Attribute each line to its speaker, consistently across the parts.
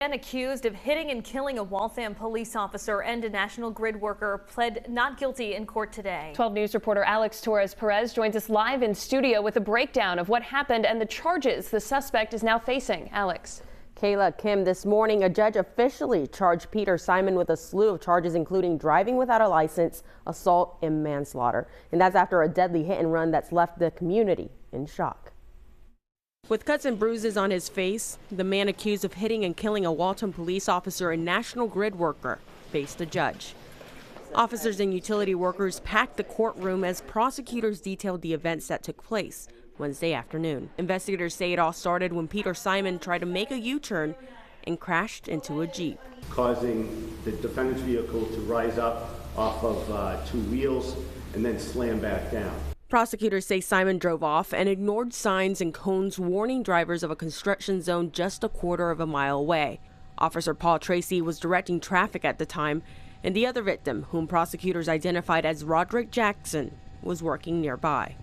Speaker 1: Man accused of hitting and killing a Waltham police officer and a National Grid worker pled not guilty in court today.
Speaker 2: 12 News reporter Alex Torres-Perez joins us live in studio with a breakdown of what happened and the charges the suspect is now facing. Alex.
Speaker 3: Kayla, Kim, this morning a judge officially charged Peter Simon with a slew of charges including driving without a license, assault, and manslaughter. And that's after a deadly hit and run that's left the community in shock. With cuts and bruises on his face, the man accused of hitting and killing a Waltham police officer and National Grid worker faced a judge. Officers and utility workers packed the courtroom as prosecutors detailed the events that took place Wednesday afternoon. Investigators say it all started when Peter Simon tried to make a U-turn and crashed into a Jeep,
Speaker 4: causing the defendant's vehicle to rise up off of two wheels and then slam back down.
Speaker 3: Prosecutors say Simon drove off and ignored signs and cones warning drivers of a construction zone just a quarter of a mile away. Officer Paul Tracy was directing traffic at the time, and the other victim, whom prosecutors identified as Roderick Jackson, was working nearby.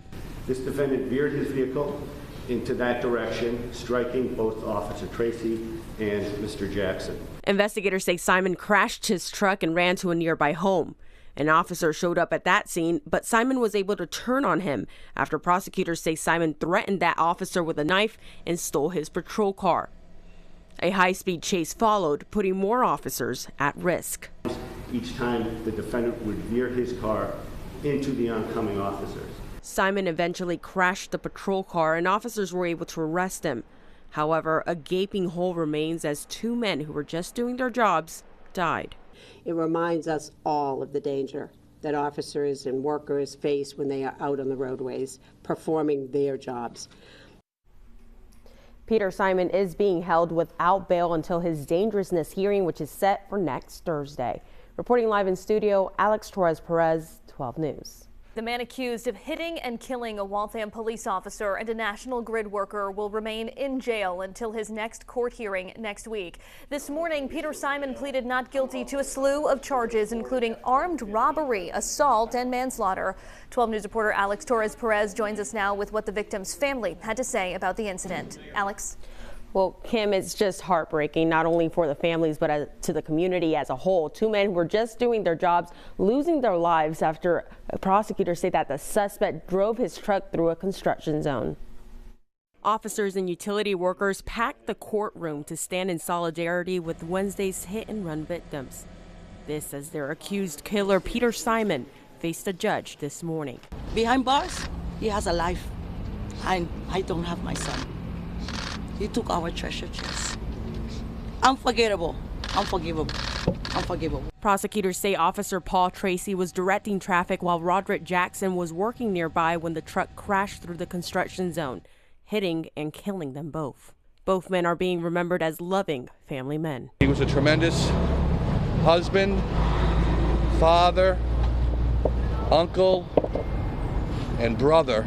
Speaker 4: This defendant veered his vehicle into that direction, striking both Officer Tracy and Mr. Jackson.
Speaker 3: Investigators say Simon crashed his truck and ran to a nearby home. An officer showed up at that scene, but Simon was able to turn on him after prosecutors say Simon threatened that officer with a knife and stole his patrol car. A high-speed chase followed, putting more officers at risk.
Speaker 4: Each time the defendant would veer his car into the oncoming officers.
Speaker 3: Simon eventually crashed the patrol car and officers were able to arrest him. However, a gaping hole remains as two men who were just doing their jobs died.
Speaker 5: It reminds us all of the danger that officers and workers face when they are out on the roadways performing their jobs.
Speaker 3: Peter Simon is being held without bail until his dangerousness hearing, which is set for next Thursday. Reporting live in studio, Alex Torres-Perez, 12 News.
Speaker 1: The man accused of hitting and killing a Waltham police officer and a National Grid worker will remain in jail until his next court hearing next week. This morning, Peter Simon pleaded not guilty to a slew of charges, including armed robbery, assault, and manslaughter. 12 News reporter Alex Torres-Perez joins us now with what the victim's family had to say about the incident. Alex.
Speaker 3: Well, Kim, it's just heartbreaking, not only for the families, but to the community as a whole. Two men were just doing their jobs, losing their lives after prosecutors say that the suspect drove his truck through a construction zone. Officers and utility workers packed the courtroom to stand in solidarity with Wednesday's hit-and-run victims. This as their accused killer, Peter Simon, faced a judge this morning.
Speaker 6: Behind bars, he has a life. I don't have my son. He took our treasure chest. Unforgettable, unforgivable, unforgivable.
Speaker 3: Prosecutors say Officer Paul Tracy was directing traffic while Roderick Jackson was working nearby when the truck crashed through the construction zone, hitting and killing them both. Both men are being remembered as loving family men.
Speaker 7: He was a tremendous husband, father, uncle, and brother,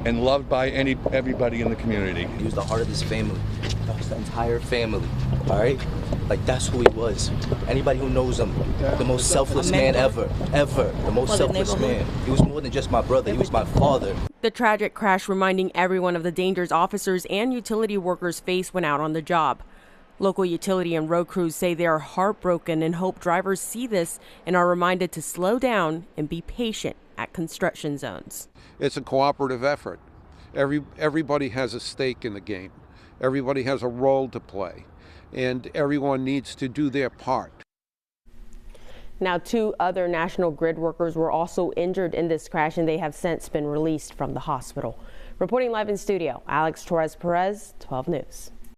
Speaker 7: and loved by everybody in the community.
Speaker 8: He was the heart of his family. That was the entire family, all right? Like, that's who he was. Anybody who knows him, the most selfless man ever, the most selfless man. He was more than just my brother, he was my father.
Speaker 3: The tragic crash reminding everyone of the dangers officers and utility workers face when out on the job. Local utility and road crews say they are heartbroken and hope drivers see this and are reminded to slow down and be patient at construction zones.
Speaker 9: It's a cooperative effort. Everybody has a stake in the game. Everybody has a role to play, and everyone needs to do their part.
Speaker 3: Now, two other National Grid workers were also injured in this crash, and they have since been released from the hospital. Reporting live in studio, Alex Torres-Perez, 12 News.